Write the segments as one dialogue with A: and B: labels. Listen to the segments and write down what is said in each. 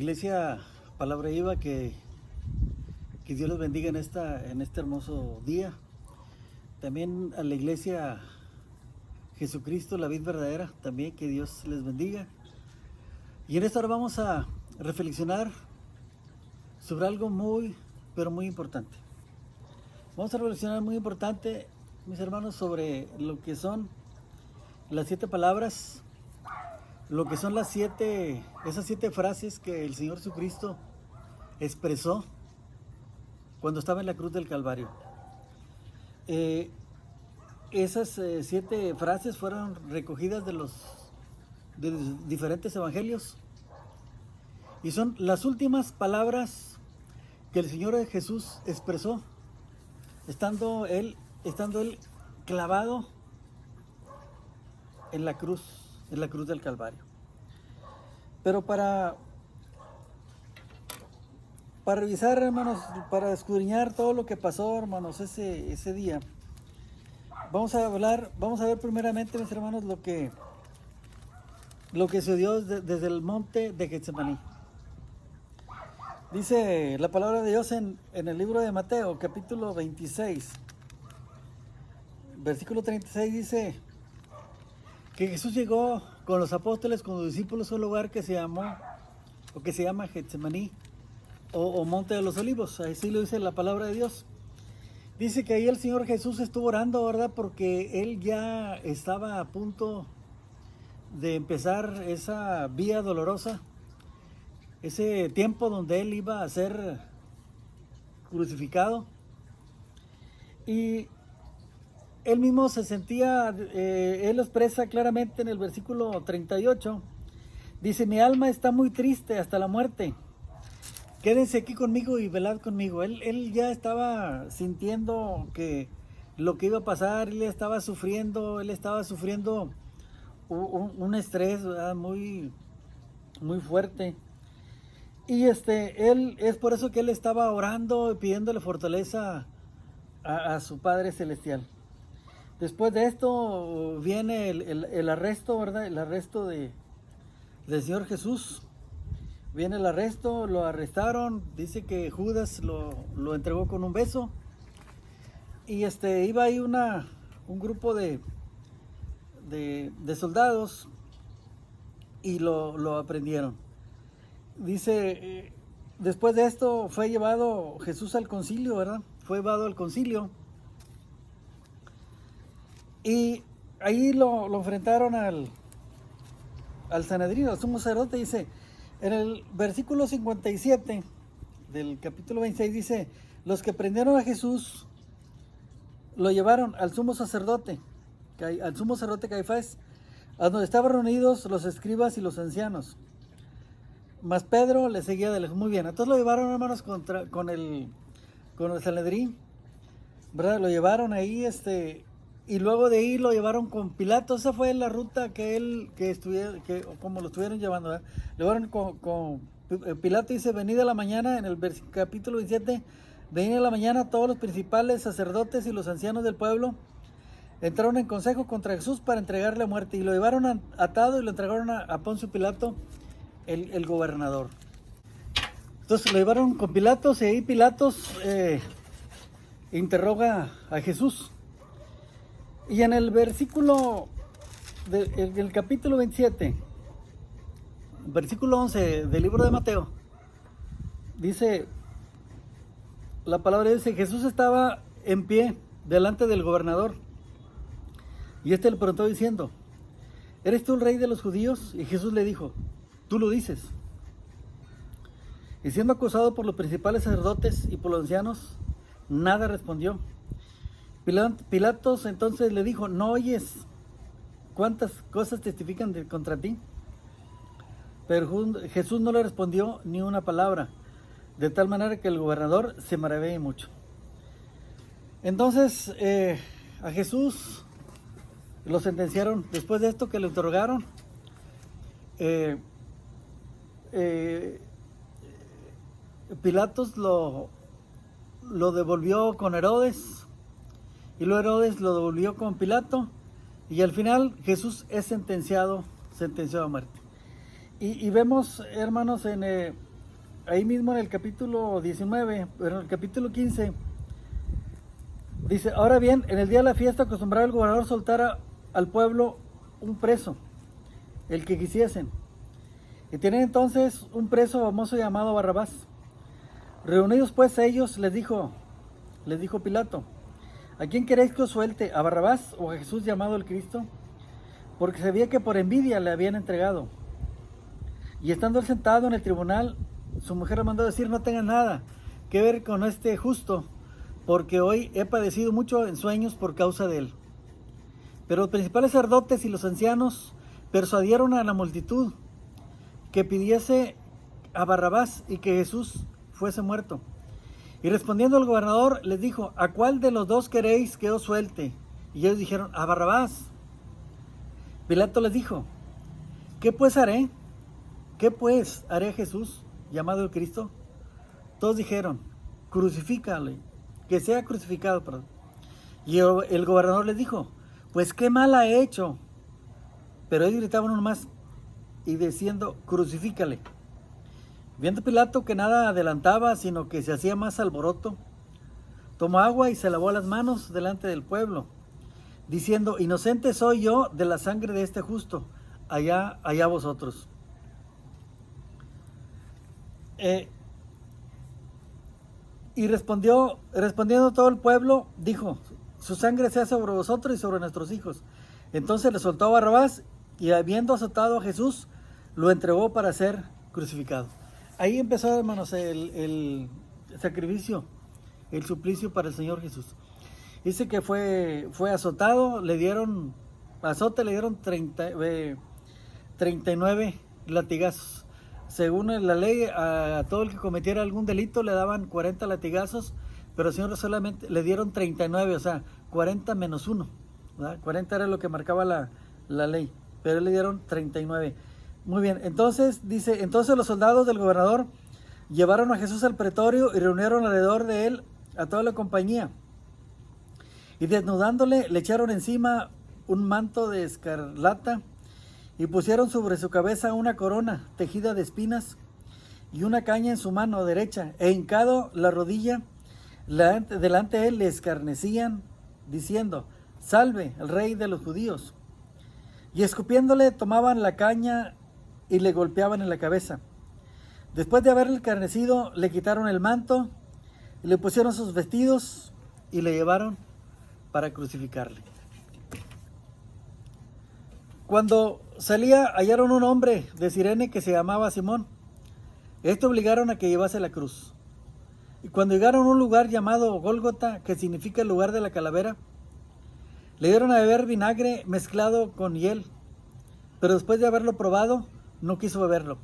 A: Iglesia Palabra Viva, que Dios los bendiga en este hermoso día. También a la Iglesia Jesucristo, la vid verdadera, también que Dios les bendiga. Y en esta hora vamos a reflexionar sobre algo muy, pero muy importante. Vamos a reflexionar muy importante, mis hermanos, sobre lo que son las 7 palabras, lo que son esas 7 frases que el Señor Jesucristo expresó cuando estaba en la cruz del Calvario. Esas 7 frases fueron recogidas de los diferentes evangelios y son las últimas palabras que el Señor Jesús expresó estando él clavado en la cruz del Calvario. Pero para revisar, hermanos, para escudriñar todo lo que pasó, hermanos, ese día, vamos a ver primeramente, mis hermanos, lo que sucedió desde el monte de Getsemaní. Dice la palabra de Dios en el libro de Mateo, capítulo 26, versículo 36, dice que Jesús llegó con los apóstoles, con los discípulos, a un lugar que se llama Getsemaní o Monte de los Olivos. Así lo dice la palabra de Dios. Dice que ahí el Señor Jesús estuvo orando, ¿verdad? Porque Él ya estaba a punto de empezar esa vía dolorosa, ese tiempo donde Él iba a ser crucificado. Y Él mismo se sentía, Él lo expresa claramente en el versículo 38, dice: mi alma está muy triste hasta la muerte, quédense aquí conmigo y velad conmigo. Él ya estaba sintiendo que lo que iba a pasar, él estaba sufriendo un estrés, ¿verdad? Muy, muy fuerte. Y él es por eso que él estaba orando y pidiéndole fortaleza a su Padre Celestial. Después de esto viene el arresto, ¿verdad? El arresto del Señor Jesús. Viene el arresto, lo arrestaron, dice que Judas lo entregó con un beso. Y iba ahí un grupo de soldados y lo aprendieron. Dice, después de esto fue llevado Jesús al concilio, ¿verdad? Fue llevado al concilio. Y ahí lo enfrentaron al Sanedrín, al sumo sacerdote. Dice, en el versículo 57 del capítulo 26, dice: los que prendieron a Jesús lo llevaron al sumo sacerdote Caifás, a donde estaban reunidos los escribas y los ancianos. Mas Pedro le seguía de lejos. Muy bien, entonces lo llevaron, hermanos, con el Sanedrín, ¿verdad? Lo llevaron ahí, y luego de ahí lo llevaron con Pilato. Esa fue la ruta como lo estuvieron llevando, ¿verdad? Lo llevaron con Pilato. Dice: venida la mañana, en el capítulo 27, venida la mañana, todos los principales sacerdotes y los ancianos del pueblo entraron en consejo contra Jesús para entregarle a muerte, y lo llevaron atado y lo entregaron a Poncio Pilato, el gobernador. Entonces lo llevaron con Pilatos, y ahí Pilatos interroga a Jesús. Y en el versículo del capítulo 27, versículo 11 del libro de Mateo, dice, la palabra dice: Jesús estaba en pie delante del gobernador, y le preguntó diciendo: ¿eres tú el rey de los judíos? Y Jesús le dijo: tú lo dices. Y siendo acusado por los principales sacerdotes y por los ancianos, nada respondió. Pilatos entonces le dijo: ¿no oyes cuántas cosas testifican contra ti? Pero Jesús no le respondió ni una palabra, de tal manera que el gobernador se maravilló mucho. Entonces a Jesús lo sentenciaron. Después de esto, que lo interrogaron, Pilatos lo devolvió con Herodes, y luego Herodes lo devolvió con Pilato, y al final Jesús es sentenciado a muerte. Y vemos, hermanos, en ahí mismo en el capítulo 19, pero en el capítulo 15, dice, ahora bien, en el día de la fiesta acostumbraba el gobernador soltar al pueblo un preso, el que quisiesen. Y tenían entonces un preso famoso llamado Barrabás. Reunidos pues ellos, les dijo Pilato, ¿a quién queréis que os suelte? ¿A Barrabás o a Jesús llamado el Cristo? Porque sabía que por envidia le habían entregado. Y estando él sentado en el tribunal, su mujer le mandó decir, no tenga nada que ver con este justo, porque hoy he padecido mucho en sueños por causa de él. Pero los principales sacerdotes y los ancianos persuadieron a la multitud que pidiese a Barrabás y que Jesús fuese muerto. Y respondiendo el gobernador les dijo, ¿a cuál de los dos queréis que os suelte? Y ellos dijeron, a Barrabás. Pilato les dijo, ¿qué pues haré? ¿Qué pues haré a Jesús, llamado el Cristo? Todos dijeron, crucifícale, que sea crucificado. Perdón. Y el gobernador les dijo, pues qué mal ha hecho. Pero ellos gritaban uno más y diciendo, crucifícale. Viendo Pilato que nada adelantaba, sino que se hacía más alboroto, tomó agua y se lavó las manos delante del pueblo, diciendo, inocente soy yo de la sangre de este justo, allá vosotros. Y respondiendo todo el pueblo, dijo, su sangre sea sobre vosotros y sobre nuestros hijos. Entonces le soltó a Barrabás y habiendo azotado a Jesús, lo entregó para ser crucificado. Ahí empezó, hermanos, el sacrificio, el suplicio para el Señor Jesús. Dice que fue azotado, le dieron 39 latigazos. Según la ley, a todo el que cometiera algún delito le daban 40 latigazos, pero al Señor solamente le dieron 39, o sea, 40 menos 1. ¿Verdad? 40 era lo que marcaba la ley, pero le dieron 39. Muy bien, entonces dice, entonces los soldados del gobernador llevaron a Jesús al pretorio y reunieron alrededor de él a toda la compañía. Y desnudándole, le echaron encima un manto de escarlata y pusieron sobre su cabeza una corona tejida de espinas y una caña en su mano derecha, e hincado la rodilla delante de él le escarnecían, diciendo, salve el rey de los judíos. Y escupiéndole tomaban la caña y le golpeaban en la cabeza. Después de haberle escarnecido, le quitaron el manto y le pusieron sus vestidos y le llevaron para crucificarle. Cuando salía, hallaron un hombre de Cirene que se llamaba Simón. Esto obligaron a que llevase la cruz. Y cuando llegaron a un lugar llamado Gólgota, que significa el lugar de la calavera, le dieron a beber vinagre mezclado con hiel, pero después de haberlo probado, no quiso beberlo.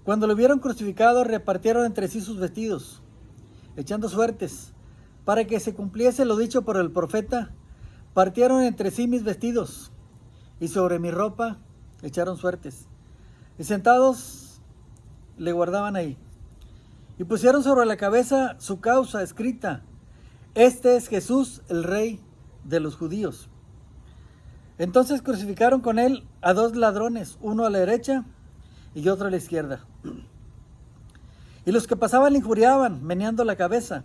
A: Cuando lo vieron crucificado, repartieron entre sí sus vestidos, echando suertes, para que se cumpliese lo dicho por el profeta, partieron entre sí mis vestidos, y sobre mi ropa echaron suertes. Y sentados le guardaban ahí. Y pusieron sobre la cabeza su causa escrita, este es Jesús, el Rey de los judíos. Entonces crucificaron con él a dos ladrones, uno a la derecha y otro a la izquierda. Y los que pasaban le injuriaban, meneando la cabeza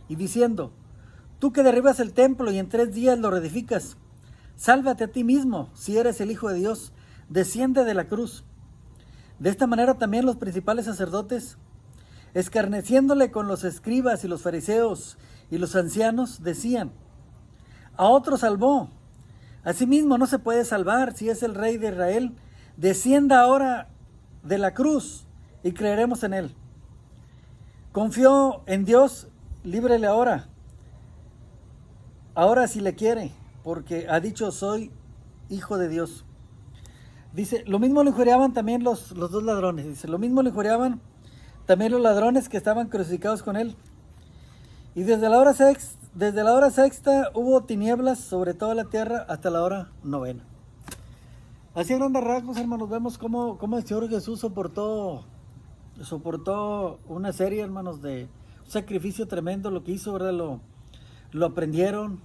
A: y diciendo, tú que derribas el templo y en 3 días lo reedificas, sálvate a ti mismo, si eres el Hijo de Dios, desciende de la cruz. De esta manera también los principales sacerdotes, escarneciéndole con los escribas y los fariseos y los ancianos, decían, a otro salvó, asimismo no se puede salvar si es el Rey de Israel, descienda ahora de la cruz y creeremos en él. Confió en Dios, líbrele ahora si le quiere, porque ha dicho soy hijo de Dios. Dice, lo mismo le injuriaban también los dos ladrones, dice, lo mismo le injuriaban también los ladrones que estaban crucificados con él. Y desde la hora sexta hubo tinieblas sobre toda la tierra hasta la hora 9. Así a grandes rasgos, hermanos, vemos cómo el Señor Jesús soportó una serie, hermanos, de un sacrificio tremendo, lo que hizo, ¿verdad? Lo aprendieron,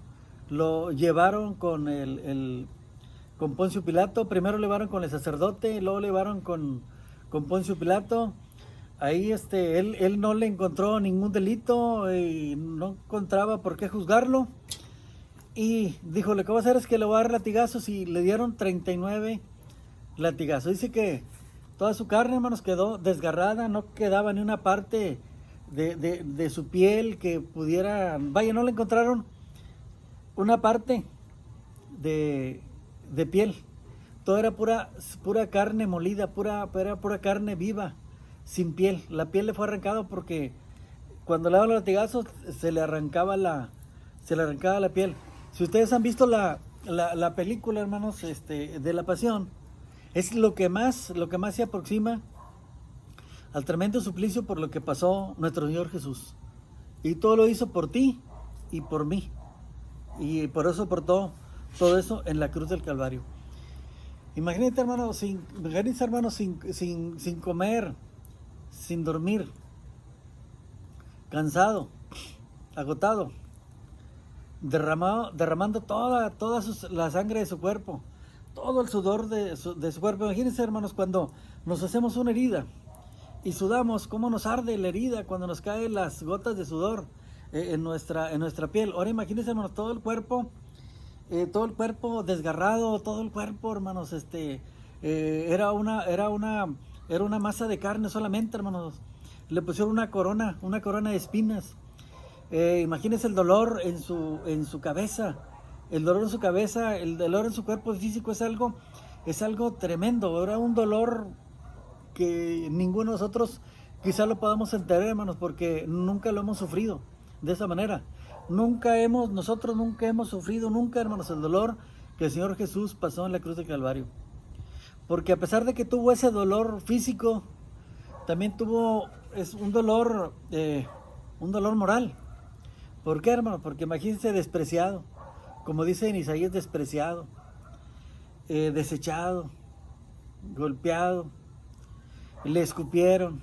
A: lo llevaron con Poncio Pilato, primero lo llevaron con el sacerdote, luego lo llevaron con Poncio Pilato, Ahí él no le encontró ningún delito y no encontraba por qué juzgarlo. Y dijo, lo que voy a hacer es que le voy a dar latigazos, y le dieron 39 latigazos. Dice que toda su carne, hermanos, quedó desgarrada, no quedaba ni una parte de su piel que pudiera, vaya, no le encontraron una parte de piel. Todo era pura carne molida, era pura carne viva, sin piel. La piel le fue arrancada porque cuando le daban los latigazos se le arrancaba la piel. Si ustedes han visto la película, hermanos, de la Pasión, es lo que más se aproxima al tremendo suplicio por lo que pasó nuestro Señor Jesús. Y todo lo hizo por ti y por mí. Y por eso soportó todo eso en la cruz del Calvario. Imagínate, hermano, sin comer, sin dormir, cansado, agotado, derramando toda la sangre de su cuerpo, todo el sudor de su cuerpo. Imagínense, hermanos, cuando nos hacemos una herida y sudamos, cómo nos arde la herida cuando nos caen las gotas de sudor en nuestra piel. Ahora imagínense, hermanos, todo el cuerpo desgarrado, todo el cuerpo, hermanos, era una masa de carne solamente, hermanos. Le pusieron una corona de espinas. Imagínense el dolor en su cabeza, el dolor en su cabeza, el dolor en su cuerpo físico es algo tremendo. Era un dolor que ninguno de nosotros quizá lo podamos entender, hermanos, porque nunca lo hemos sufrido de esa manera. Nosotros nunca hemos sufrido, hermanos, el dolor que el Señor Jesús pasó en la cruz del Calvario. Porque a pesar de que tuvo ese dolor físico, también tuvo un dolor moral. ¿Por qué, hermano? Porque imagínense despreciado, como dice en Isaías, despreciado, desechado, golpeado, le escupieron,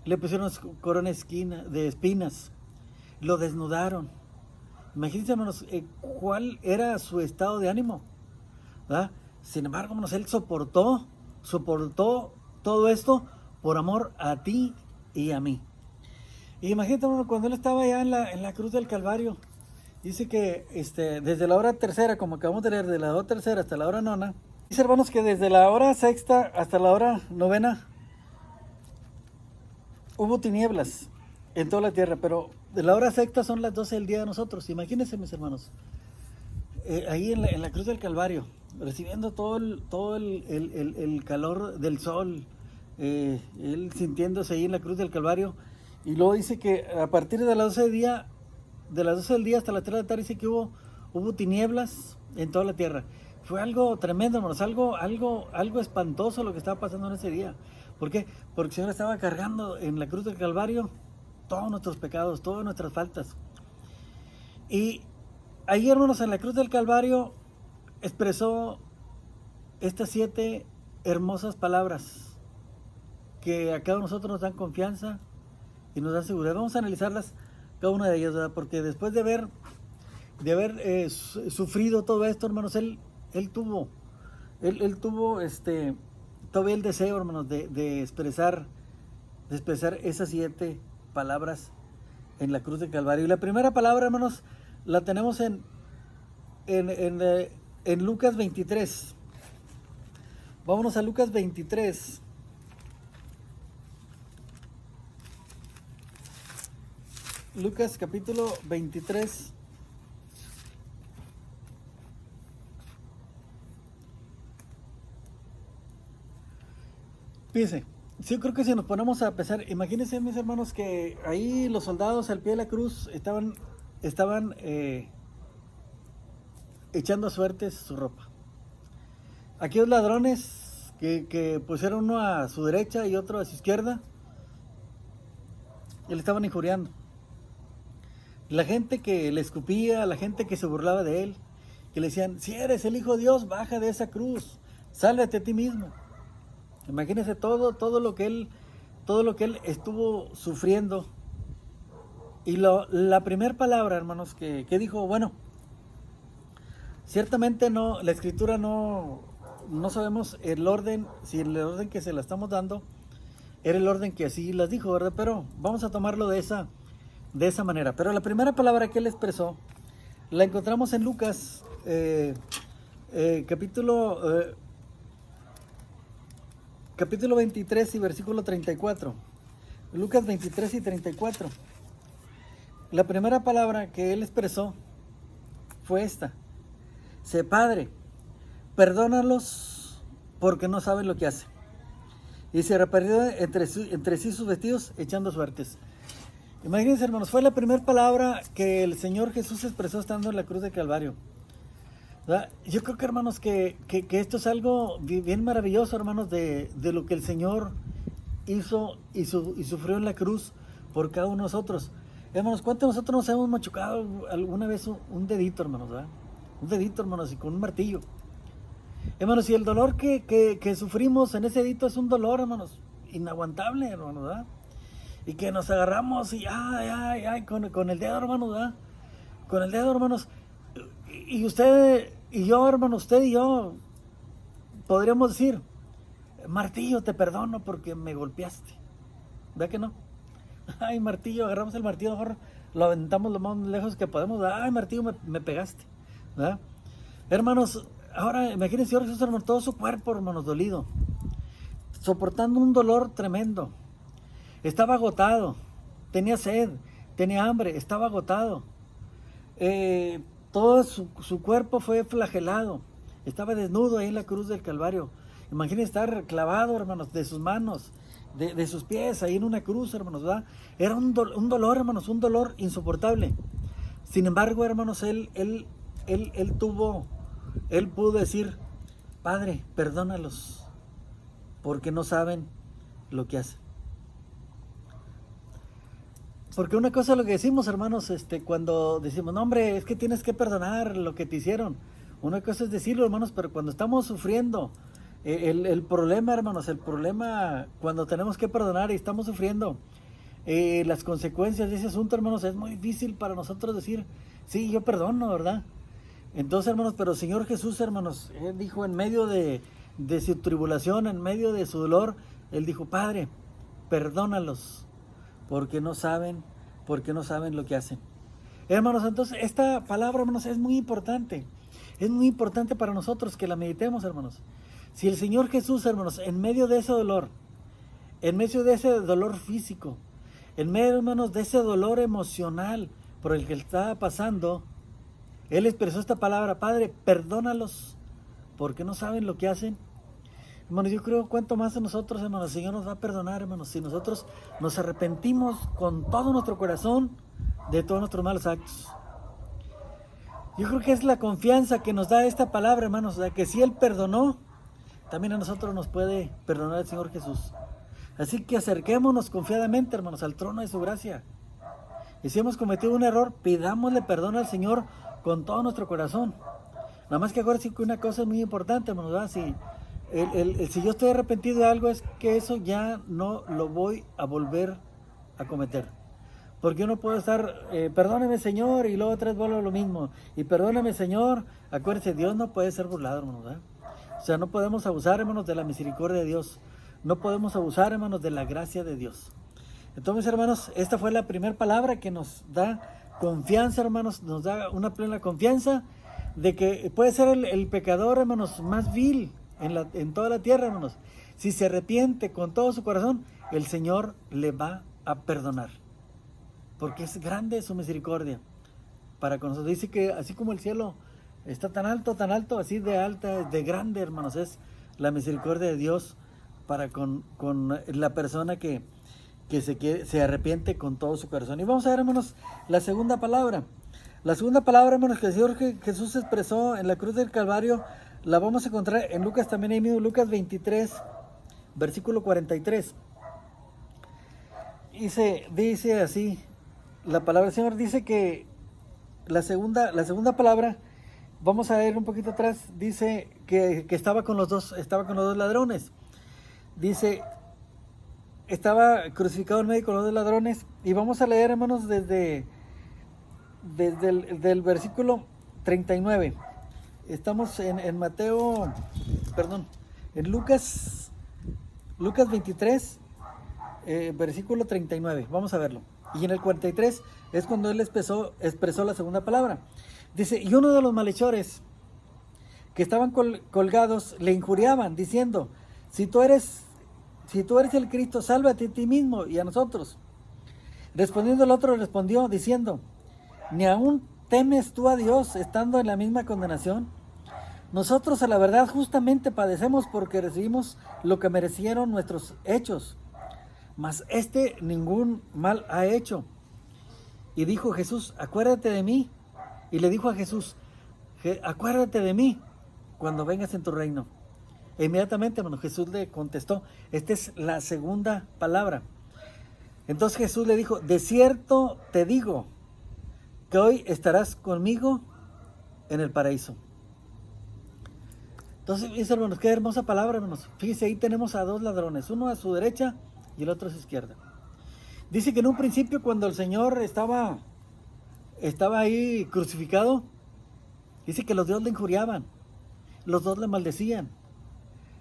A: le pusieron corona de espinas, lo desnudaron. Imagínense, hermanos, cuál era su estado de ánimo, ¿verdad? Sin embargo, hermanos, él soportó todo esto por amor a ti y a mí. Y imagínate, hermano, cuando él estaba allá en la cruz del Calvario, dice que desde la hora tercera, como acabamos de leer, de la hora tercera hasta la hora nona, dice, hermanos, que desde la hora sexta hasta la hora novena hubo tinieblas en toda la tierra, pero de la hora sexta son las 12 del día de nosotros. Imagínense, mis hermanos, ahí en la cruz del Calvario, recibiendo todo el calor del sol, él sintiéndose ahí en la cruz del Calvario. Y luego dice que a partir de las 12 del día hasta las 3 de la tarde, dice que hubo tinieblas en toda la tierra. Fue algo tremendo, hermanos, algo espantoso lo que estaba pasando en ese día. ¿Por qué? Porque el Señor estaba cargando en la cruz del Calvario todos nuestros pecados, todas nuestras faltas. Y ahí, hermanos, en la cruz del Calvario expresó estas 7 hermosas palabras que a cada uno de nosotros nos dan confianza y nos dan seguridad. Vamos a analizarlas, cada una de ellas, ¿verdad? Porque después de haber sufrido todo esto, hermanos, él tuvo todavía el deseo, hermanos, de expresar esas 7 palabras en la cruz del Calvario. Y la primera palabra, hermanos, la tenemos en Lucas 23. Vámonos a Lucas 23. Lucas capítulo 23. Fíjense, sí, creo que si nos ponemos a pensar, imagínense, mis hermanos, que ahí los soldados al pie de la cruz estaban echando suertes su ropa. Aquellos ladrones que pusieron uno a su derecha y otro a su izquierda, y le estaban injuriando. La gente que le escupía, la gente que se burlaba de él, que le decían, si eres el Hijo de Dios, baja de esa cruz, sálvate a ti mismo. Imagínense todo lo que él estuvo sufriendo. Y la primera palabra, hermanos, que dijo, bueno, ciertamente no, la escritura no sabemos el orden, si el orden que se la estamos dando era el orden que así las dijo, ¿verdad? Pero vamos a tomarlo de esa manera. Pero la primera palabra que él expresó la encontramos en Lucas, capítulo 23 y versículo 34. Lucas 23 y 34. La primera palabra que él expresó fue esta: Sé Padre, perdónalos porque no saben lo que hacen. Y se repartió entre sí sus vestidos, echando suertes. Imagínense, hermanos, fue la primera palabra que el Señor Jesús expresó estando en la cruz de Calvario, ¿verdad? Yo creo que, hermanos, que esto es algo bien maravilloso, hermanos, de lo que el Señor hizo y sufrió en la cruz por cada uno de nosotros. Hermanos, ¿cuántos de nosotros nos hemos machucado alguna vez un dedito, hermanos, ¿verdad? Un dedito, hermanos, y con un martillo. Hermanos, y el dolor que sufrimos en ese dedito es un dolor, hermanos, inaguantable, hermanos, ¿verdad? Y que nos agarramos y con el dedo, hermanos, ¿verdad? Con el dedo, hermanos. Y usted y yo, hermano, usted y yo podríamos decir: martillo, te perdono porque me golpeaste. ¿Verdad que no? Ay, martillo, agarramos el martillo, mejor lo aventamos lo más lejos que podemos. Ay, martillo, me pegaste, ¿verdad? Hermanos, ahora imagínense, Señor Jesús, hermano, todo su cuerpo, hermanos, dolido, soportando un dolor tremendo. Estaba agotado, tenía sed, tenía hambre, estaba agotado. Todo su cuerpo fue flagelado, estaba desnudo ahí en la cruz del Calvario. Imagínense estar clavado, hermanos, de sus manos, de sus pies, ahí en una cruz, hermanos, ¿verdad? Era un dolor, hermanos, un dolor insoportable. Sin embargo, hermanos, él pudo decir: Padre, perdónalos, porque no saben lo que hacen. Porque una cosa es lo que decimos, hermanos, cuando decimos: no, hombre, es que tienes que perdonar lo que te hicieron. Una cosa es decirlo, hermanos, pero cuando estamos sufriendo, el problema, hermanos, el problema cuando tenemos que perdonar y estamos sufriendo las consecuencias de ese asunto, hermanos, es muy difícil para nosotros decir: sí, yo perdono, ¿verdad? Entonces, hermanos, pero el Señor Jesús, hermanos, Él dijo en medio de su tribulación, en medio de su dolor, Él dijo: Padre, perdónalos, porque no saben lo que hacen. Hermanos, entonces esta palabra, hermanos, es muy importante para nosotros que la meditemos, hermanos. Si el Señor Jesús, hermanos, en medio de ese dolor, en medio de ese dolor físico, en medio, hermanos, de ese dolor emocional por el que estaba pasando, Él expresó esta palabra: Padre, perdónalos, porque no saben lo que hacen. Hermanos, yo creo cuánto más a nosotros, hermanos, el Señor nos va a perdonar, hermanos, si nosotros nos arrepentimos con todo nuestro corazón de todos nuestros malos actos. Yo creo que es la confianza que nos da esta palabra, hermanos, de que si Él perdonó, también a nosotros nos puede perdonar el Señor Jesús. Así que acerquémonos confiadamente, hermanos, al trono de su gracia. Y si hemos cometido un error, pidámosle perdón al Señor con todo nuestro corazón. Nada más que acuérdense que una cosa es muy importante, hermanos, ¿verdad? Si yo estoy arrepentido de algo, es que eso ya no lo voy a volver a cometer. Porque yo no puedo estar, perdóname, Señor, y luego otra vez vuelvo a lo mismo. Y perdóname, Señor. Acuérdense, Dios no puede ser burlado, hermanos, ¿verdad? O sea, no podemos abusar, hermanos, de la misericordia de Dios. No podemos abusar, hermanos, de la gracia de Dios. Entonces, hermanos, esta fue la primera palabra que nos da confianza, hermanos. Nos da una plena confianza de que puede ser el pecador, hermanos, más vil en toda la tierra, hermanos. Si se arrepiente con todo su corazón, el Señor le va a perdonar, porque es grande su misericordia para con nosotros. Dice que así como el cielo está tan alto, así de alta, de grande, hermanos, es la misericordia de Dios para con la persona que se arrepiente con todo su corazón. Y vamos a ver, hermanos, la segunda palabra. La segunda palabra, hermanos, que el Señor Jesús expresó en la cruz del Calvario, la vamos a encontrar en Lucas también, ahí mismo, Lucas 23, versículo 43. Dice así, la palabra del Señor dice que la segunda palabra, vamos a ver un poquito atrás, dice que estaba con los dos ladrones. Dice, estaba crucificado en medio con los dos ladrones. Y vamos a leer, hermanos, desde el versículo 39. Estamos en Lucas 23, versículo 39, vamos a verlo. Y en el 43 es cuando él expresó la segunda palabra. Dice, y uno de los malhechores que estaban colgados le injuriaban, diciendo, si tú eres el Cristo, sálvate a ti mismo y a nosotros. Respondiendo el otro, respondió, diciendo, ¿ni aún temes tú a Dios estando en la misma condenación? Nosotros a la verdad justamente padecemos porque recibimos lo que merecieron nuestros hechos, mas este ningún mal ha hecho. Y dijo Jesús, acuérdate de mí. Y le dijo a Jesús, acuérdate de mí cuando vengas en tu reino. E inmediatamente, bueno, Jesús le contestó, esta es la segunda palabra. Entonces Jesús le dijo, de cierto te digo que hoy estarás conmigo en el paraíso. Entonces, mis hermanos, qué hermosa palabra, hermanos. Fíjense, ahí tenemos a dos ladrones, uno a su derecha y el otro a su izquierda. Dice que en un principio, cuando el Señor estaba ahí crucificado, dice que los dos le injuriaban, los dos le maldecían,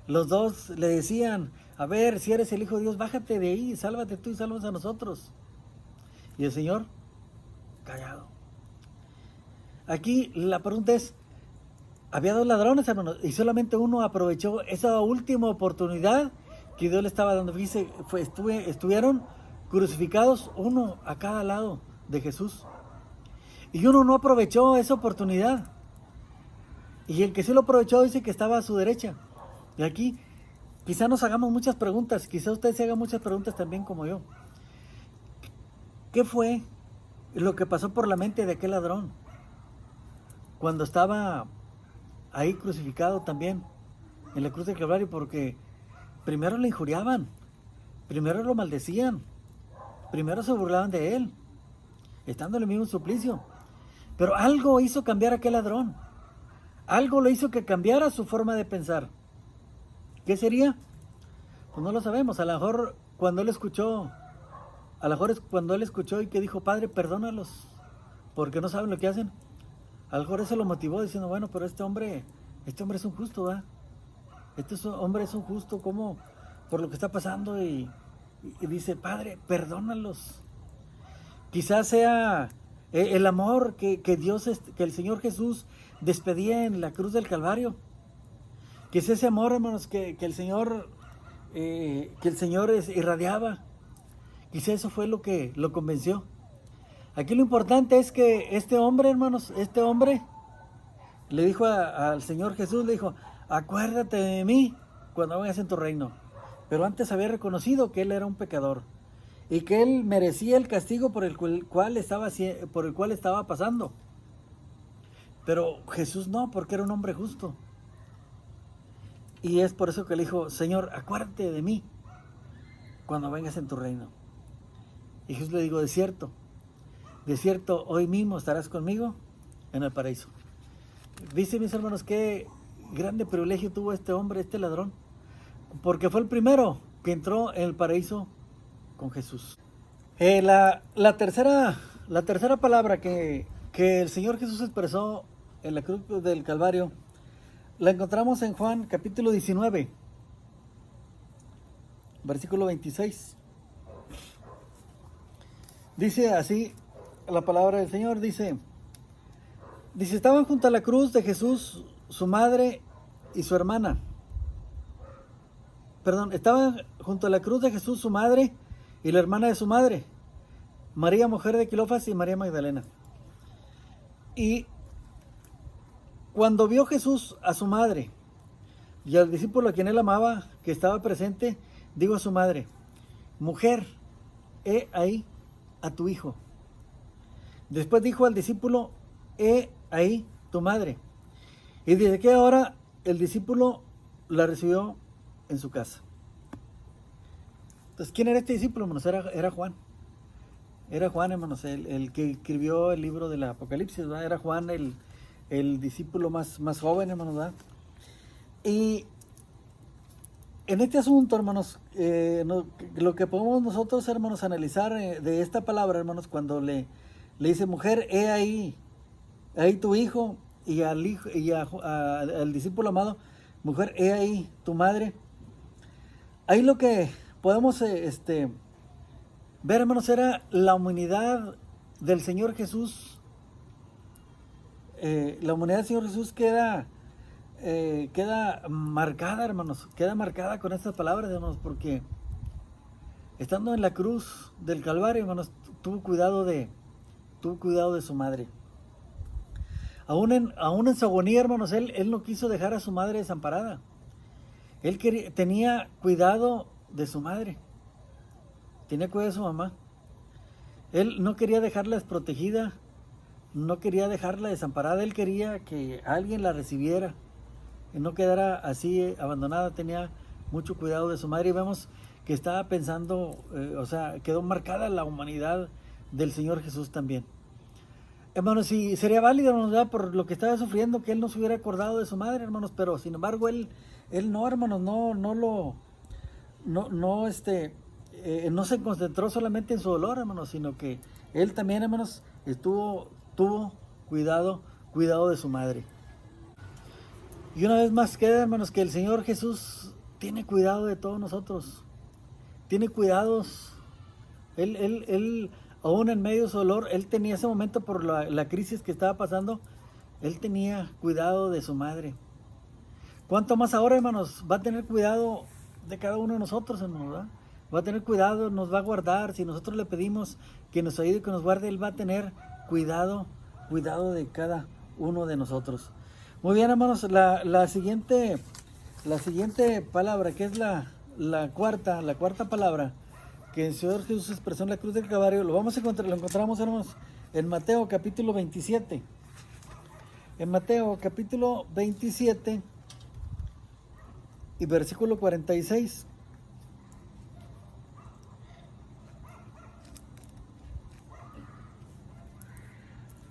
A: los dos le decían, a ver, si eres el Hijo de Dios, bájate de ahí, sálvate tú y sálvanos a nosotros. Y el Señor, callado. Aquí la pregunta es, había dos ladrones, hermanos, y solamente uno aprovechó esa última oportunidad que Dios le estaba dando. Fíjense, estuvieron crucificados uno a cada lado de Jesús. Y uno no aprovechó esa oportunidad. Y el que sí lo aprovechó dice que estaba a su derecha. Y aquí quizá nos hagamos muchas preguntas, quizá usted se haga muchas preguntas también como yo. ¿Qué fue lo que pasó por la mente de aquel ladrón cuando estaba ahí crucificado también en la cruz del Calvario? Porque primero le injuriaban, primero lo maldecían, primero se burlaban de él, estando en el mismo suplicio. Pero algo hizo cambiar a aquel ladrón, algo lo hizo que cambiara su forma de pensar. ¿Qué sería? Pues no lo sabemos. A lo mejor cuando él escuchó, es cuando él escuchó y que dijo, Padre, perdónalos, porque no saben lo que hacen. A lo mejor eso lo motivó diciendo, bueno, pero este hombre es un justo, ¿verdad? Hombre es un justo, ¿cómo? Por lo que está pasando y dice, Padre, perdónalos. Quizás sea el amor que Dios, que el Señor Jesús despedía en la cruz del Calvario. Quizás ese amor, hermanos, que el Señor irradiaba. Quizás eso fue lo que lo convenció. Aquí lo importante es que este hombre, hermanos, le dijo al Señor Jesús, le dijo, acuérdate de mí cuando vengas en tu reino. Pero antes había reconocido que él era un pecador y que él merecía el castigo por el cual estaba pasando. Pero Jesús no, porque era un hombre justo. Y es por eso que le dijo, Señor, acuérdate de mí cuando vengas en tu reino. Y Jesús le dijo, de cierto, hoy mismo estarás conmigo en el paraíso. Dice, mis hermanos, qué grande privilegio tuvo este hombre, este ladrón, porque fue el primero que entró en el paraíso con Jesús. La tercera palabra que el Señor Jesús expresó en la cruz del Calvario, la encontramos en Juan capítulo 19, versículo 26. Dice así la palabra del Señor, dice, estaban junto a la cruz de Jesús su madre y su hermana. Estaban junto a la cruz de Jesús su madre y la hermana de su madre, María, mujer de Cleofas, y María Magdalena. Y cuando vio Jesús a su madre y al discípulo a quien él amaba, que estaba presente, dijo a su madre, mujer, he ahí a tu hijo. Después dijo al discípulo, he ahí tu madre. Y desde que ahora el discípulo la recibió en su casa. Entonces, ¿quién era este discípulo, hermanos? Era Juan. Era Juan, hermanos, el que escribió el libro del Apocalipsis, ¿verdad? Era Juan el discípulo más joven, hermanos, ¿verdad? Y en este asunto, hermanos, lo que podemos nosotros, hermanos, analizar de esta palabra, hermanos, cuando le dice, mujer, he ahí tu hijo, y al discípulo amado, mujer, he ahí tu madre. Ahí lo que podemos ver, hermanos, era la humanidad del Señor Jesús. La humanidad del Señor Jesús queda marcada, hermanos, queda marcada con estas palabras, hermanos, porque estando en la cruz del Calvario, hermanos, tuvo cuidado de su madre. Aún en su agonía, hermanos, él no quiso dejar a su madre desamparada. Él tenía cuidado de su madre, tenía cuidado de su mamá. Él no quería dejarla desprotegida, no quería dejarla desamparada. Él quería que alguien la recibiera y no quedara así abandonada. Tenía mucho cuidado de su madre, y vemos que estaba pensando, quedó marcada la humanidad del Señor Jesús también. Hermanos, si sería válido, hermanos, ¿verdad?, por lo que estaba sufriendo, que él no se hubiera acordado de su madre, hermanos, pero sin embargo él no, hermanos, no se concentró solamente en su dolor, hermanos, sino que él también, hermanos, tuvo cuidado de su madre. Y una vez más queda, hermanos, que el Señor Jesús tiene cuidado de todos nosotros, tiene cuidados. Él aún en medio de su dolor, él tenía ese momento por la crisis que estaba pasando, él tenía cuidado de su madre. ¿Cuánto más ahora, hermanos, va a tener cuidado de cada uno de nosotros, hermanos, ¿verdad? Va a tener cuidado, nos va a guardar. Si nosotros le pedimos que nos ayude y que nos guarde, él va a tener cuidado de cada uno de nosotros. Muy bien, hermanos, la siguiente palabra, que es la cuarta palabra que el Señor Jesús expresó en la cruz del Calvario, lo encontramos, hermanos, en Mateo capítulo 27. En Mateo capítulo 27 y versículo 46.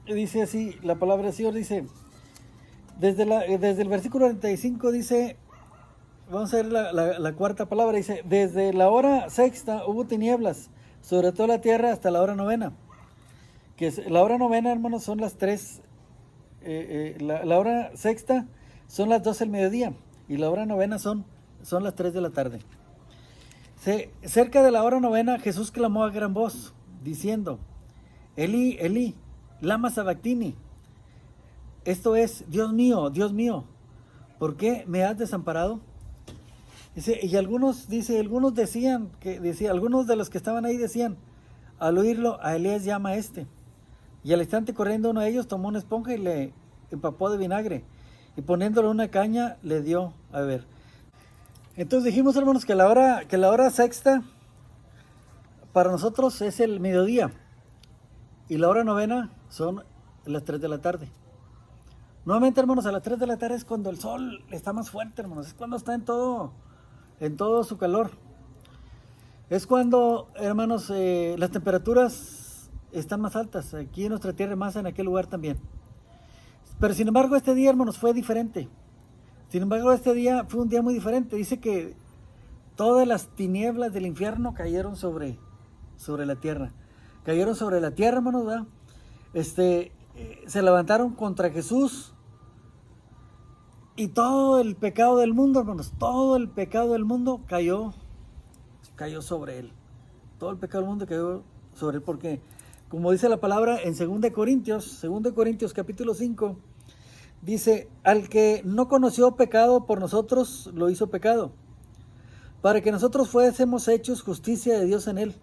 A: Dice así, la palabra del Señor dice, desde el versículo 45 dice, vamos a ver la cuarta palabra, dice, desde la hora sexta hubo tinieblas sobre toda la tierra hasta la hora novena. La hora novena, hermanos, son las 3, la hora sexta son las 12 del mediodía, y la hora novena son las 3 de la tarde. Cerca de la hora novena, Jesús clamó a gran voz, diciendo, Elí, Elí, lama sabactini. Esto es, Dios mío, ¿por qué me has desamparado? Dice, y algunos decían, algunos de los que estaban ahí decían, al oírlo, a Elías llama a este. Y al instante corriendo uno de ellos tomó una esponja y le empapó de vinagre, y poniéndole una caña le dio a beber. Entonces dijimos, hermanos, que la hora sexta para nosotros es el mediodía, y la hora novena son las 3 de la tarde. Nuevamente, hermanos, a las 3 de la tarde es cuando el sol está más fuerte, hermanos, es cuando está en todo su calor. Es cuando, hermanos, las temperaturas están más altas, aquí en nuestra tierra, más en aquel lugar también. Pero sin embargo, este día, hermanos, fue diferente. Sin embargo, este día fue un día muy diferente. Dice que todas las tinieblas del infierno cayeron sobre la tierra. Cayeron sobre la tierra, hermanos, ¿verdad? Se levantaron contra Jesús. Y todo el pecado del mundo, hermanos, todo el pecado del mundo cayó sobre él. Todo el pecado del mundo cayó sobre él, porque, como dice la palabra en 2 Corintios capítulo 5, dice, al que no conoció pecado por nosotros, lo hizo pecado, para que nosotros fuésemos hechos justicia de Dios en él.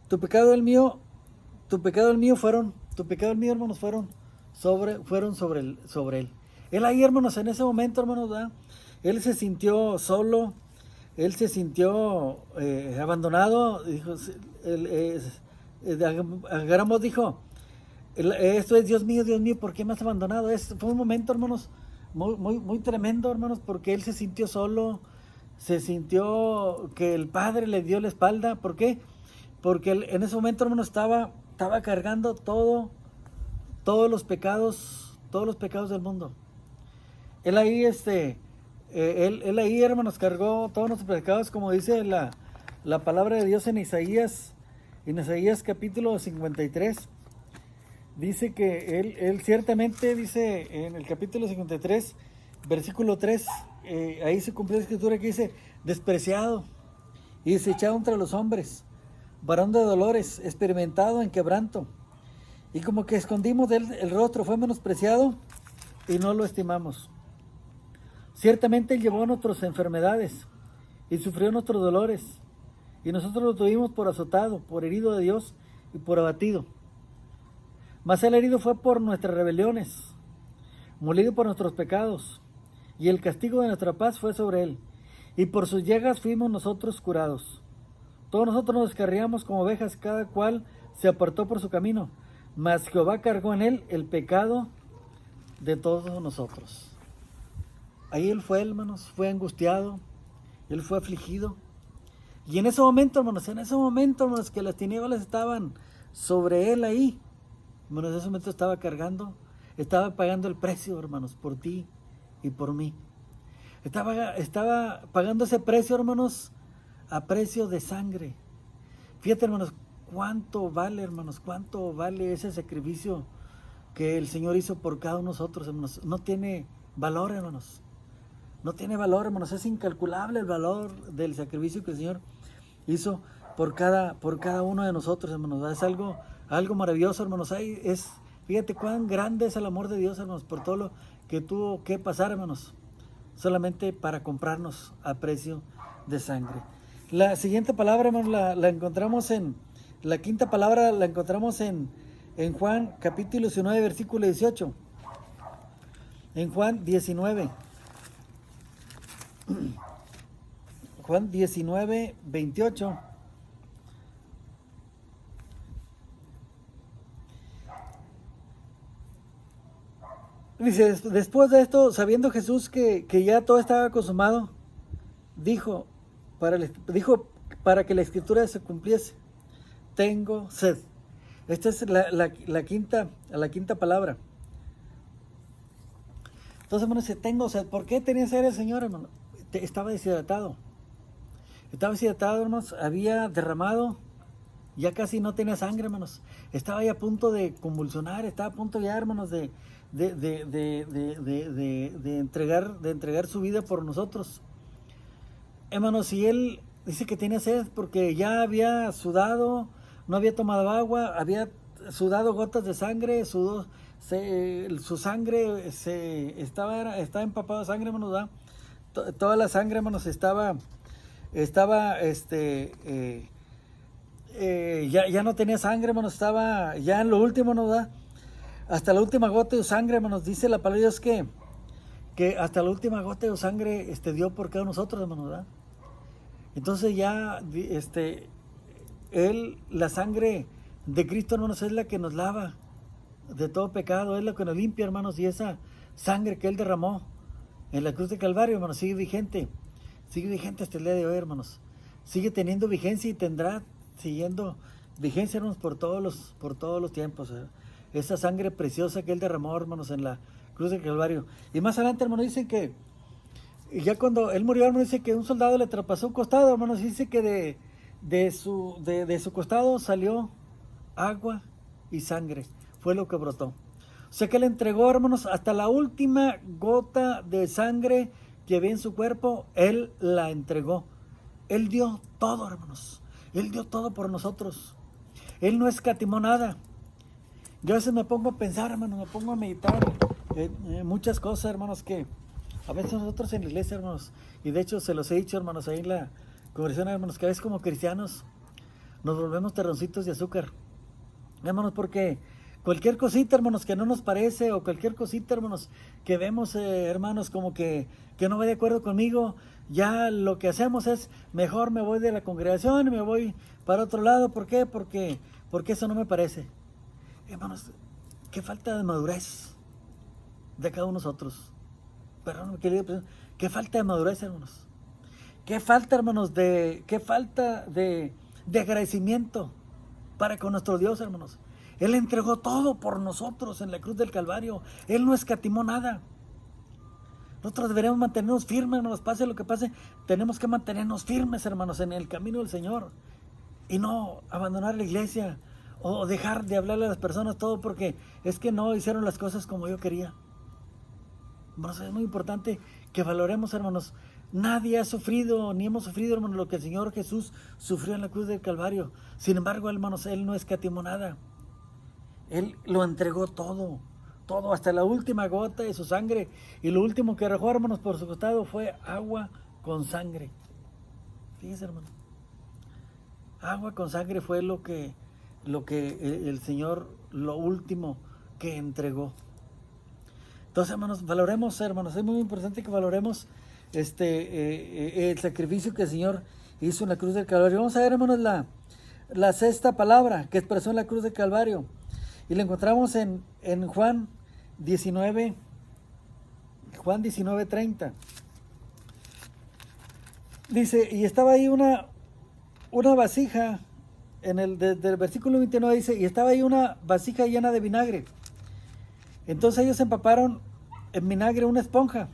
A: Tu pecado y el mío, hermanos, fueron sobre él. Él ahí, hermanos, en ese momento, hermanos, ¿verdad?, él se sintió solo, él se sintió abandonado. Dijo, Agaramos dijo, esto es, Dios mío, ¿por qué me has abandonado? Fue un momento, hermanos, muy tremendo, hermanos, porque él se sintió solo, se sintió que el Padre le dio la espalda. ¿Por qué? Porque él, en ese momento, hermanos, estaba cargando todos los pecados del mundo. Él ahí, él ahí, hermanos, cargó todos nuestros pecados, como dice la palabra de Dios en Isaías capítulo 53. Dice que él ciertamente, dice en el capítulo 53, versículo 3, ahí se cumplió la escritura que dice, despreciado y desechado entre los hombres, varón de dolores, experimentado en quebranto. Y como que escondimos de él el rostro, fue menospreciado y no lo estimamos. Ciertamente él llevó nuestras enfermedades y sufrió nuestros dolores. Y nosotros lo tuvimos por azotado, por herido de Dios y por abatido. Mas el herido fue por nuestras rebeliones, molido por nuestros pecados. Y el castigo de nuestra paz fue sobre él. Y por sus llagas fuimos nosotros curados. Todos nosotros nos descarriamos como ovejas, cada cual se apartó por su camino. Mas Jehová cargó en él el pecado de todos nosotros. Ahí él fue, hermanos, fue angustiado, él fue afligido. Y en ese momento, hermanos, que las tinieblas estaban sobre él ahí, hermanos, en ese momento estaba cargando, estaba pagando el precio, hermanos, por ti y por mí. Estaba pagando ese precio, hermanos, a precio de sangre. Fíjate, hermanos, cuánto vale ese sacrificio que el Señor hizo por cada uno de nosotros, hermanos. No tiene valor, hermanos. No tiene valor, hermanos. Es incalculable el valor del sacrificio que el Señor hizo por cada uno de nosotros, hermanos. Es algo maravilloso, hermanos. Fíjate cuán grande es el amor de Dios, hermanos, por todo lo que tuvo que pasar, hermanos, solamente para comprarnos a precio de sangre. La siguiente palabra, hermanos, la encontramos la quinta palabra la encontramos en Juan capítulo 19, versículo 18. En Juan 19. Juan 19, 28. Dice, después de esto, sabiendo Jesús que ya todo estaba consumado, dijo para que la escritura se cumpliese: tengo sed. Esta es la quinta palabra. Entonces, hermano, dice, tengo sed. ¿Por qué tenía sed el Señor, hermano? Estaba deshidratado. Hermanos. Había derramado, ya casi no tenía sangre, hermanos. Estaba ya a punto de convulsionar, estaba a punto ya, hermanos, de entregar su vida por nosotros. Hermanos, y él dice que tenía sed porque ya había sudado, no había tomado agua, había sudado gotas de sangre, su sangre estaba empapada de sangre, hermanos, ¿verdad? Toda la sangre, hermanos, estaba ya no tenía sangre, hermanos, estaba ya en lo último, ¿no? ¿Verdad? Hasta la última gota de sangre, hermanos, dice la palabra de Dios que hasta la última gota de sangre dio por cada uno de nosotros, hermanos, ¿verdad? Entonces ya la sangre de Cristo, hermanos, es la que nos lava de todo pecado, es la que nos limpia, hermanos, y esa sangre que él derramó en la cruz de Calvario, hermanos, sigue vigente hasta el día de hoy, hermanos. Sigue teniendo vigencia y tendrá siguiendo vigencia, hermanos, por todos los tiempos. Esa sangre preciosa que él derramó, hermanos, en la cruz de Calvario. Y más adelante, hermanos, dicen que ya cuando él murió, hermanos, dice que un soldado le traspasó un costado, hermanos, dice que de su costado salió agua y sangre. Fue lo que brotó. O sea que él entregó, hermanos, hasta la última gota de sangre que había en su cuerpo, él la entregó. Él dio todo, hermanos. Él dio todo por nosotros. Él no escatimó nada. Yo a veces me pongo a pensar, hermanos, me pongo a meditar muchas cosas, hermanos, que a veces nosotros en la iglesia, hermanos, y de hecho se los he dicho, hermanos, ahí en la congregación, hermanos, que a veces como cristianos nos volvemos terroncitos de azúcar, hermanos, porque cualquier cosita, hermanos, que no nos parece, o cualquier cosita, hermanos, que vemos, hermanos, como que no va de acuerdo conmigo, ya lo que hacemos es, mejor me voy de la congregación y me voy para otro lado. ¿Por qué? Porque eso no me parece. Hermanos, qué falta de madurez de cada uno de nosotros. Perdón, querido, qué falta de madurez, hermanos. Qué falta, hermanos, de agradecimiento para con nuestro Dios, hermanos. Él entregó todo por nosotros en la cruz del Calvario. Él no escatimó nada. Nosotros deberíamos mantenernos firmes, hermanos, pase lo que pase. Tenemos que mantenernos firmes, hermanos, en el camino del Señor. Y no abandonar la iglesia o dejar de hablarle a las personas todo porque es que no hicieron las cosas como yo quería. Hermanos, es muy importante que valoremos, hermanos, Nadie ha sufrido, ni hemos sufrido, hermanos, lo que el Señor Jesús sufrió en la cruz del Calvario. Sin embargo, hermanos, Él no escatimó nada. Él lo entregó todo, todo, hasta la última gota de su sangre. Y lo último que arrojó, hermanos, por su costado fue agua con sangre. Fíjense, hermanos. Agua con sangre fue lo que el Señor, lo último que entregó. Entonces, hermanos, valoremos, hermanos, es muy importante que valoremos el sacrificio que el Señor hizo en la cruz del Calvario. Vamos a ver, hermanos, la sexta palabra que expresó en la cruz del Calvario. Y la encontramos en Juan 19, Juan 19:30. Dice, y estaba ahí una vasija, desde el versículo 29 dice, y estaba ahí una vasija llena de vinagre. Entonces ellos empaparon en vinagre una esponja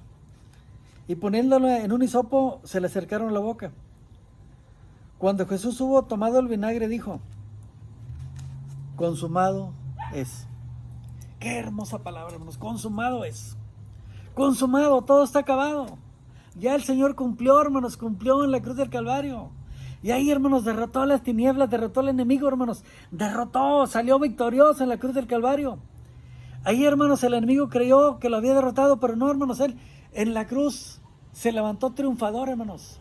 A: y poniéndola en un hisopo se le acercaron a la boca. Cuando Jesús hubo tomado el vinagre dijo, consumado es. Qué hermosa palabra, hermanos, consumado es. Consumado, todo está acabado. Ya el Señor cumplió, hermanos, cumplió en la cruz del Calvario. Y ahí, hermanos, derrotó a las tinieblas, derrotó al enemigo, hermanos. Derrotó, salió victorioso en la cruz del Calvario. Ahí, hermanos, el enemigo creyó que lo había derrotado, pero no, hermanos, él en la cruz se levantó triunfador, hermanos.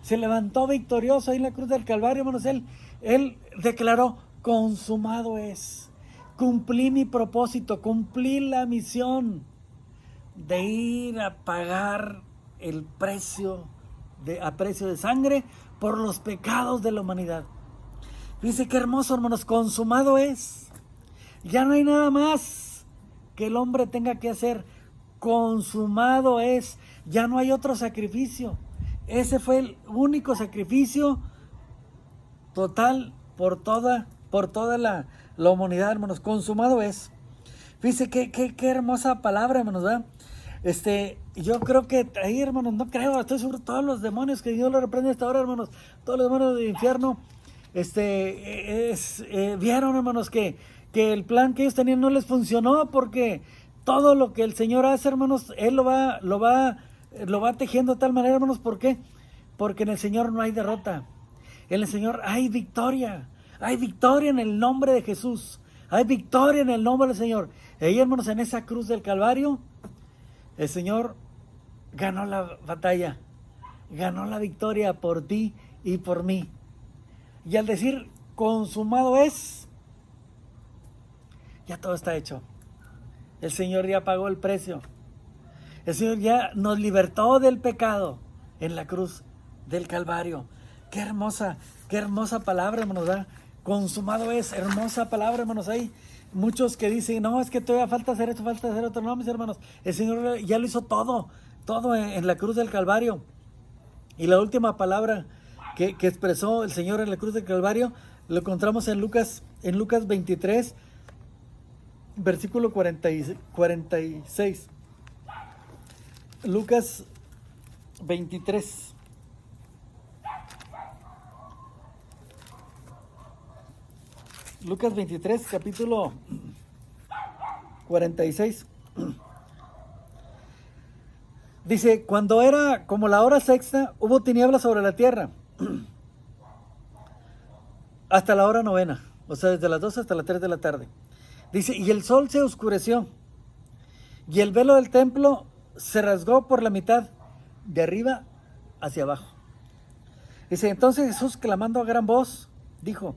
A: Se levantó victorioso ahí en la cruz del Calvario, hermanos. Él declaró, consumado es. Cumplí mi propósito, cumplí la misión de ir a pagar el precio a precio de sangre por los pecados de la humanidad. Dice, qué hermoso, hermanos, consumado es. Ya no hay nada más que el hombre tenga que hacer. Consumado es. Ya no hay otro sacrificio. Ese fue el único sacrificio total por toda la humanidad, hermanos. Consumado es. Fíjense qué hermosa palabra, hermanos, ¿verdad? Yo creo que ahí, hermanos, no creo, estoy seguro, todos los demonios que Dios lo reprende a esta hora, hermanos, todos los demonios del infierno, vieron, hermanos, que el plan que ellos tenían no les funcionó, porque todo lo que el Señor hace, hermanos, Él lo va tejiendo de tal manera, hermanos. ¿Por qué? Porque en el Señor no hay derrota, en el Señor hay victoria en el nombre de Jesús, hay victoria en el nombre del Señor. Y ahí, hermanos, en esa cruz del Calvario, el Señor ganó la batalla, ganó la victoria por ti y por mí. Y al decir consumado es, ya todo está hecho. El Señor ya pagó el precio. El Señor ya nos libertó del pecado en la cruz del Calvario. Qué hermosa palabra, hermanos, ¿verdad? Consumado es, hermosa palabra, hermanos. Hay muchos que dicen, no, es que todavía falta hacer esto, falta hacer otro. No, mis hermanos, el Señor ya lo hizo todo en la cruz del Calvario. Y la última palabra que expresó el Señor en la cruz del Calvario lo encontramos en Lucas 23, versículo 46. Lucas 23. Lucas 23, capítulo 46. Dice, cuando era como la hora sexta, hubo tinieblas sobre la tierra, hasta la hora novena, o sea, desde las 12 hasta las 3 de la tarde. Dice, y el sol se oscureció, y el velo del templo se rasgó por la mitad, de arriba hacia abajo. Dice, entonces Jesús, clamando a gran voz, dijo,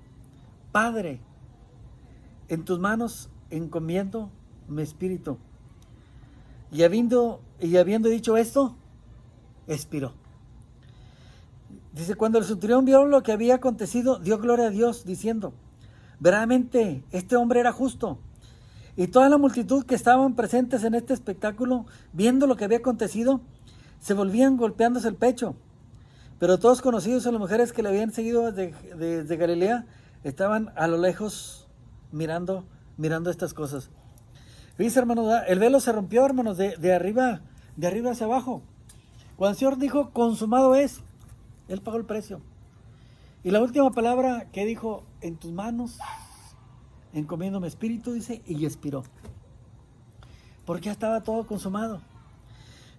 A: Padre, en tus manos encomiendo mi espíritu. Y habiendo dicho esto, expiró. Dice, cuando el centurión vio lo que había acontecido, dio gloria a Dios, diciendo, verdaderamente este hombre era justo. Y toda la multitud que estaban presentes en este espectáculo, viendo lo que había acontecido, se volvían golpeándose el pecho. Pero todos conocidos a las mujeres que le habían seguido desde Galilea, estaban a lo lejos mirando estas cosas. Dice, hermanos, el velo se rompió, hermanos, de arriba hacia abajo. Cuando el Señor dijo, consumado es, Él pagó el precio. Y la última palabra que dijo, en tus manos encomiendo mi espíritu, dice, y expiró. Porque ya estaba todo consumado.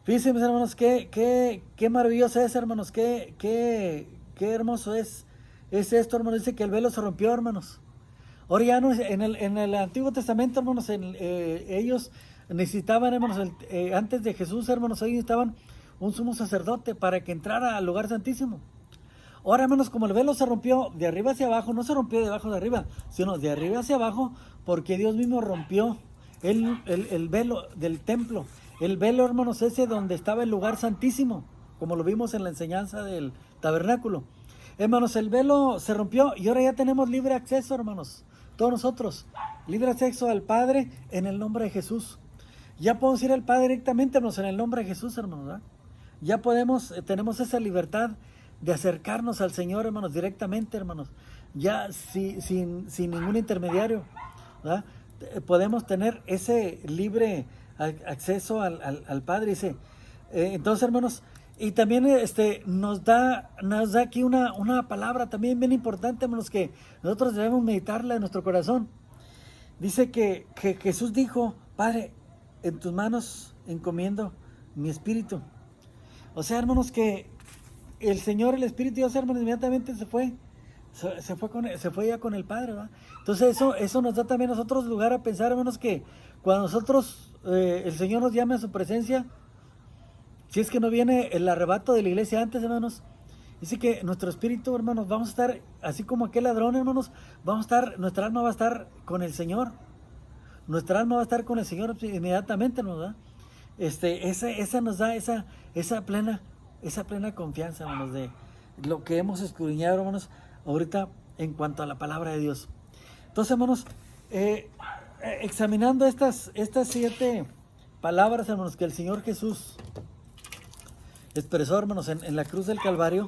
A: Fíjense, mis hermanos, qué maravilloso es, hermanos, qué hermoso es esto, hermanos. Dice que el velo se rompió, hermanos. Ahora ya no, en el Antiguo Testamento, hermanos, ellos necesitaban, hermanos, antes de Jesús, hermanos, ellos necesitaban un sumo sacerdote para que entrara al lugar santísimo. Ahora, hermanos, como el velo se rompió de arriba hacia abajo, no se rompió de abajo de arriba, sino de arriba hacia abajo, porque Dios mismo rompió el velo del templo. El velo, hermanos, ese donde estaba el lugar santísimo, como lo vimos en la enseñanza del tabernáculo. Hermanos, el velo se rompió y ahora ya tenemos libre acceso, hermanos, todos nosotros, libre acceso al Padre en el nombre de Jesús. Ya podemos ir al Padre directamente, hermanos, en el nombre de Jesús, hermanos, ¿verdad? Ya podemos, tenemos esa libertad de acercarnos al Señor, hermanos, directamente, hermanos, ya sin ningún intermediario, ¿verdad? Podemos tener ese libre acceso al Padre, dice. Entonces, hermanos, y también nos da aquí una palabra también bien importante, hermanos, que nosotros debemos meditarla en nuestro corazón. Dice que Jesús dijo: Padre, en tus manos encomiendo mi espíritu. O sea, hermanos, que el Señor, el Espíritu Dios, hermanos, inmediatamente se fue ya con el Padre, ¿verdad? Entonces eso nos da también a nosotros lugar a pensar, hermanos, que cuando nosotros, el Señor nos llame a su presencia, si es que no viene el arrebato de la iglesia antes, hermanos, dice que nuestro espíritu, hermanos, vamos a estar, así como aquel ladrón, hermanos, nuestra alma va a estar con el Señor. Nuestra alma va a estar con el Señor inmediatamente, ¿no? ¿Verdad? Esa nos da esa plena confianza, hermanos, de lo que hemos escudriñado, hermanos, ahorita en cuanto a la palabra de Dios. Entonces, hermanos, examinando estas 7 palabras, hermanos, que el Señor Jesús expresó, hermanos, en la cruz del Calvario,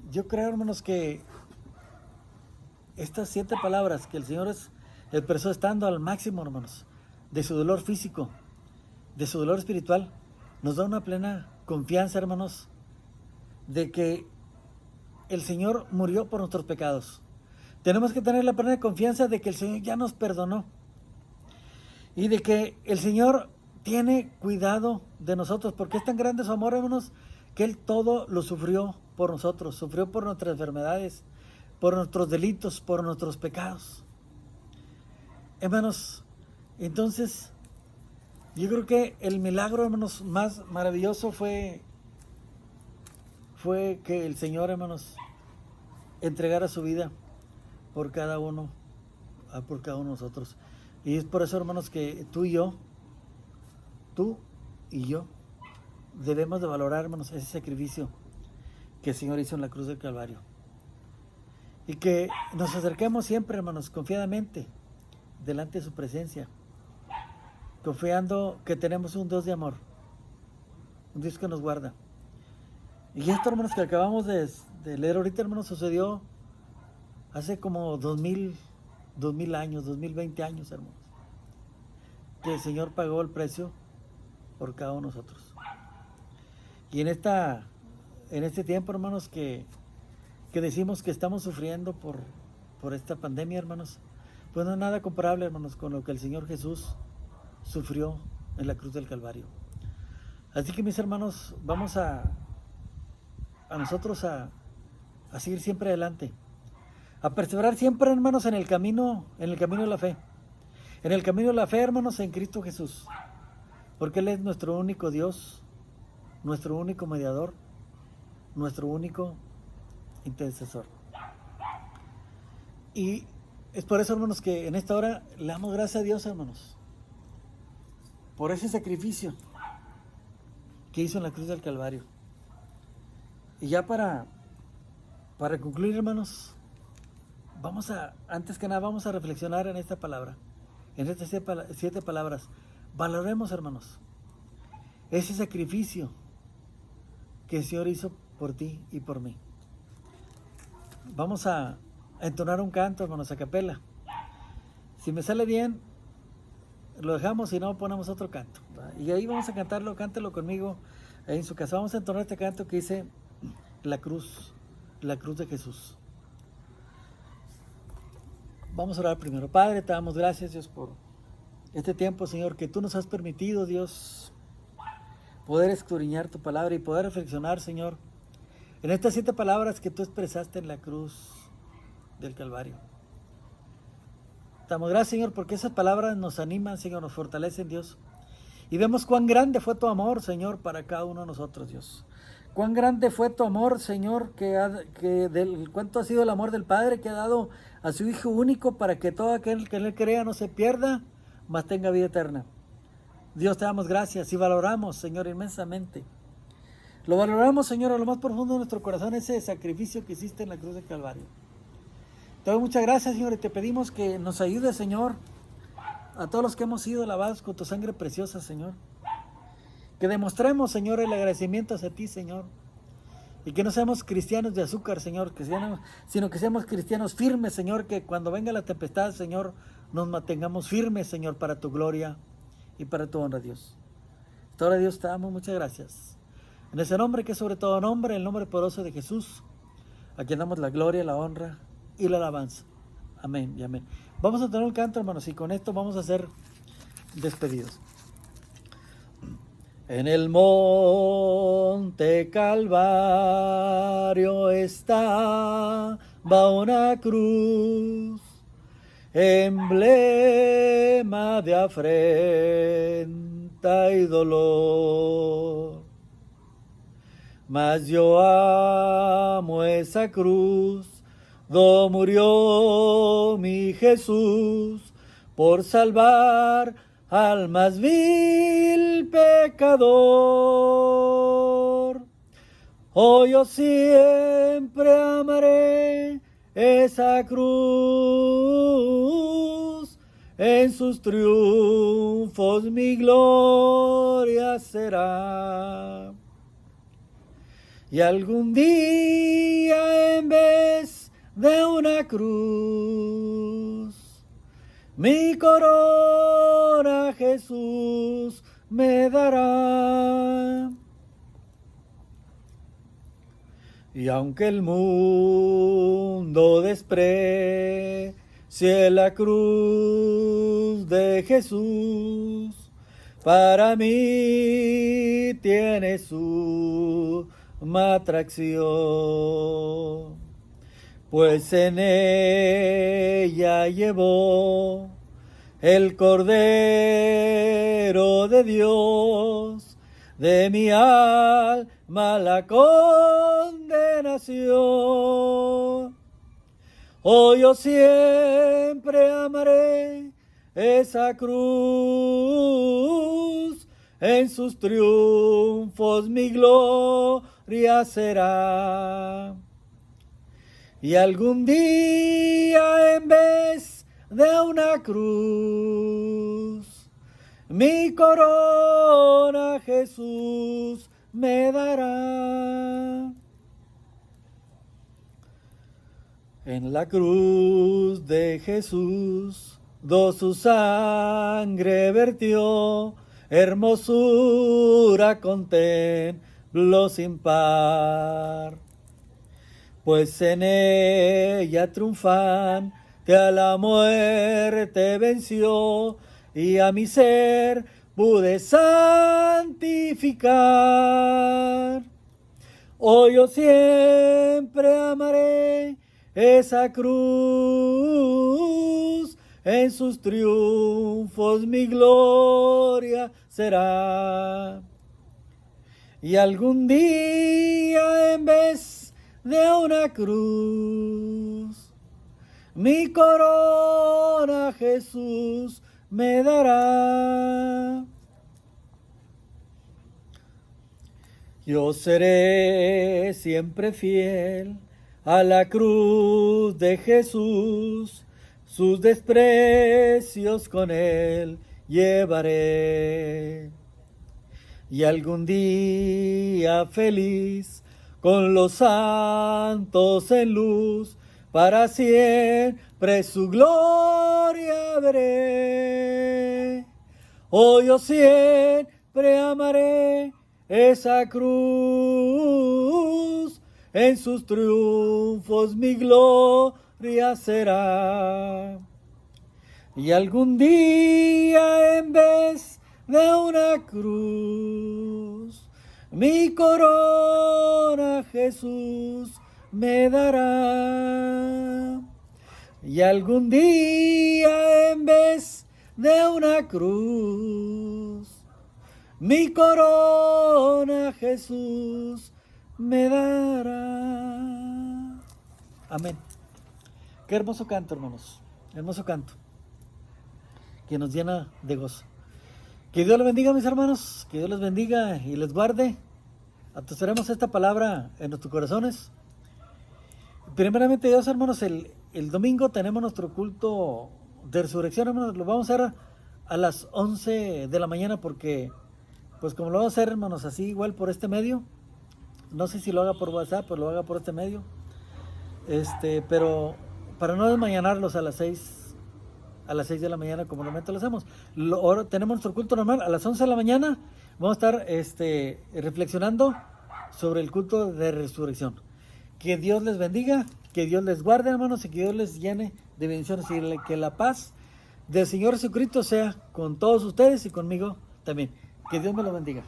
A: yo creo, hermanos, que estas 7 palabras que el Señor expresó estando al máximo, hermanos, de su dolor físico, de su dolor espiritual, nos da una plena confianza, hermanos, de que el Señor murió por nuestros pecados. Tenemos que tener la plena confianza de que el Señor ya nos perdonó y de que el Señor tiene cuidado de nosotros, porque es tan grande su amor, hermanos, que Él todo lo sufrió por nosotros, sufrió por nuestras enfermedades, por nuestros delitos, por nuestros pecados. Hermanos, entonces, yo creo que el milagro, hermanos, más maravilloso fue que el Señor, hermanos, entregara su vida por cada uno de nosotros. Y es por eso, hermanos, que tú y yo, debemos de valorar, hermanos, ese sacrificio que el Señor hizo en la cruz del Calvario. Y que nos acerquemos siempre, hermanos, confiadamente delante de su presencia, confiando que tenemos un Dios de amor, un Dios que nos guarda. Y esto, hermanos, que acabamos de leer ahorita, hermanos, sucedió hace como 2000 años, 2020 años, hermanos, que el Señor pagó el precio por cada uno de nosotros. Y en este tiempo, hermanos, que decimos que estamos sufriendo por esta pandemia, hermanos, pues no es nada comparable, hermanos, con lo que el Señor Jesús sufrió en la cruz del Calvario. Así que, mis hermanos, vamos a nosotros a seguir siempre adelante, a perseverar siempre, hermanos, en el camino de la fe. En el camino de la fe, hermanos, en Cristo Jesús. Porque Él es nuestro único Dios, nuestro único mediador, nuestro único intercesor. Y es por eso, hermanos, que en esta hora le damos gracias a Dios, hermanos, por ese sacrificio que hizo en la cruz del Calvario. Y ya para concluir, hermanos, antes que nada, vamos a reflexionar en esta palabra, en estas 7 palabras. Valoremos, hermanos, ese sacrificio que el Señor hizo por ti y por mí. Vamos a entonar un canto, hermanos, a capela. Si me sale bien, lo dejamos, si no, ponemos otro canto, ¿verdad? Y ahí vamos a cantarlo, cántelo conmigo ahí en su casa. Vamos a entonar este canto que dice la cruz de Jesús. Vamos a orar primero. Padre, te damos gracias, Dios, por este tiempo, Señor, que tú nos has permitido, Dios, poder escudriñar tu palabra y poder reflexionar, Señor, en estas 7 palabras que tú expresaste en la cruz del Calvario. Te damos gracias, Señor, porque esas palabras nos animan, Señor, nos fortalecen, Dios. Y vemos cuán grande fue tu amor, Señor, para cada uno de nosotros, Dios. Cuán grande fue tu amor, Señor, cuánto ha sido el amor del Padre que ha dado a su Hijo único para que todo aquel que en Él crea no se pierda, mas tenga vida eterna. Dios, te damos gracias y valoramos, Señor, inmensamente. Lo valoramos, Señor, a lo más profundo de nuestro corazón, ese sacrificio que hiciste en la cruz del Calvario. Te doy muchas gracias, Señor, y te pedimos que nos ayudes, Señor, a todos los que hemos sido lavados con tu sangre preciosa, Señor. Que demostremos, Señor, el agradecimiento hacia ti, Señor. Y que no seamos cristianos de azúcar, Señor, sino que seamos cristianos firmes, Señor, que cuando venga la tempestad, Señor, nos mantengamos firmes, Señor, para tu gloria y para tu honra, Dios. Ahora, Dios, te damos muchas gracias. En ese nombre que es sobre todo nombre, el nombre poderoso de Jesús, a quien damos la gloria, la honra y la alabanza. Amén y amén. Vamos a tener un canto, hermanos, y con esto vamos a ser despedidos. En el monte Calvario estaba una cruz, emblema de afrenta y dolor. Mas yo amo esa cruz, do murió mi Jesús por salvar al más vil pecador. Oh, yo siempre amaré esa cruz, en sus triunfos mi gloria será. Y algún día en vez de una cruz, mi corona Jesús me dará. Y aunque el mundo desprecie la cruz de Jesús, para mí tiene su atracción, pues en ella llevó el Cordero de Dios de mi alma la condenación. Oh, yo siempre amaré esa cruz, en sus triunfos mi gloria será. Y algún día en vez de una cruz, mi corona Jesús me dará. En la cruz de Jesús, do su sangre vertió, hermosura contemplo sin par. Pues en ella triunfante a la muerte venció, y a mi ser pude santificar. Hoy yo siempre amaré esa cruz, en sus triunfos mi gloria será. Y algún día en vez de una cruz, mi corona Jesús me dará. Yo seré siempre fiel a la cruz de Jesús, sus desprecios con él llevaré. Y algún día feliz, con los santos en luz, para siempre su gloria veré. Oh, yo siempre amaré esa cruz, en sus triunfos mi gloria será. Y algún día en vez de una cruz. Mi corona Jesús me dará. Y algún día en vez de una cruz, mi corona Jesús me dará. Amén. Qué hermoso canto, hermanos. Hermoso canto que nos llena de gozo. Que Dios les bendiga, mis hermanos. Que Dios les bendiga y les guarde. Atestaremos esta palabra en nuestros corazones. Primeramente, Dios, hermanos, el domingo tenemos nuestro culto de resurrección, hermanos. Lo vamos a hacer a las 11 de la mañana porque, pues como lo vamos a hacer, hermanos, así igual por este medio. No sé si lo haga por WhatsApp, pero lo haga por este medio. Pero para no desmañanarlos a las 6 de la mañana como normalmente lo hacemos. Ahora tenemos nuestro culto normal a las 11 de la mañana. Vamos a estar reflexionando sobre el culto de resurrección. Que Dios les bendiga, que Dios les guarde, hermanos, y que Dios les llene de bendiciones y que la paz del Señor Jesucristo sea con todos ustedes y conmigo también. Que Dios me lo bendiga.